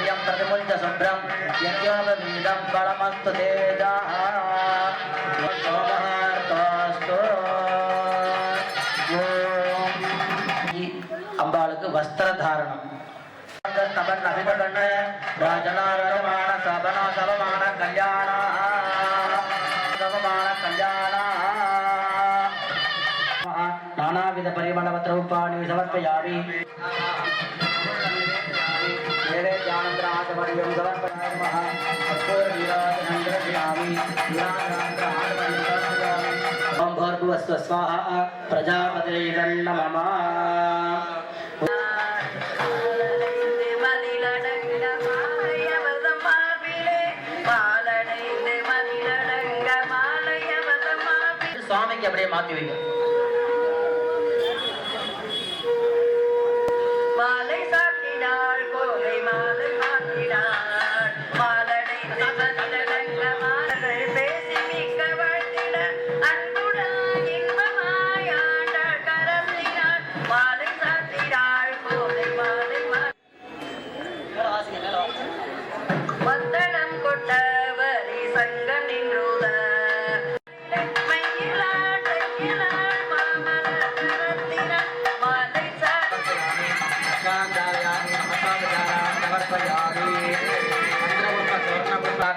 श्रियं प्रतिमुञ्च शुभ्रं यज्ञोपवीदं बलमस्तु तेजः सोमहार्तोऽस्तु अम्बाளுக்கு वस्त्र धारणम स्तबन अभिगण राजनारमान सबना सबमान कल्याण सबमान कल्याण नानाविध परिमलवत्र रूपाणि समर्पयामि मेरे ज्ञानन्द्राजवर्यं समर्पयामः अपूर्वीराजनन्द्रयामि ज्ञानन्द्राजवर्यं समर्पयामि ओम भूर्भुवस्सुः स्वाहा प्रजापतये नमः स्वामी के अपने माती हुई माले साथीदार कोई माले साथीदार मालड़े सबल रंग माले बेसी मिकवटिन अनबुड़ा इंबमायाड करसिना माले साथीदार कोई माले वंदनम कोट्टवरी संगम निन्रुद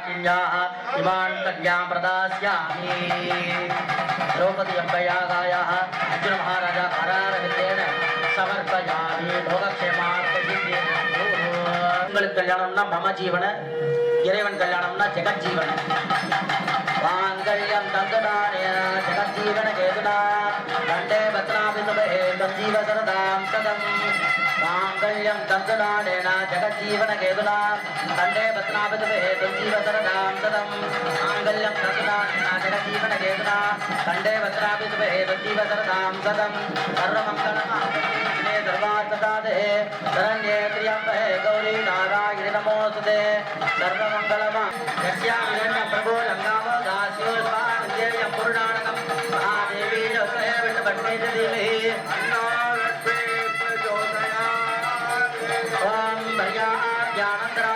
इमान् कन्यां प्रदास्यामि द्रौपदी अम्बयागायाः अर्जुन महाराजा हरारविन्देन समर्पयामि भोगक्षेमार्थसिद्धिः உங்களுக்கு கல்யாணம்னா மம ஜீவன இறைவன் கல்யாணம்னா ஜெகஜீவன மாங்கல்யம் தந்துனானே ஜெகஜீவன கேதுனா கண்டே பத்ராபிதுபே தஞ்சீவ சரதாம் சதம் மாங்கல்யம் தந்துனானேன ஜெகஜீவன கேதுனா கண்டே பத்ராபிதுபே தஞ்சீவ சரதாம் சதம் மாங்கல்யம் தந்துனானேன ஜெகஜீவன கேதுனா கண்டே பத்ராபிதுபே தஞ்சீவ சரதாம் சதம் சர்வமங்களமாங்கல்யே சர்வார்த்தசாதே சரண்யே த்ரியம்பே கௌரி नारायण नमोस्तुते सर्वमंगलम यस्यामिरण्य प्रभो लंगामो दास्यो स्वानंदेयं पुरुषाणकं महादेवी लोके विष्णुपत्नी देवी अन्नालक्ष्मी प्रचोदयात् ओम भर्या ज्ञानन्द्रा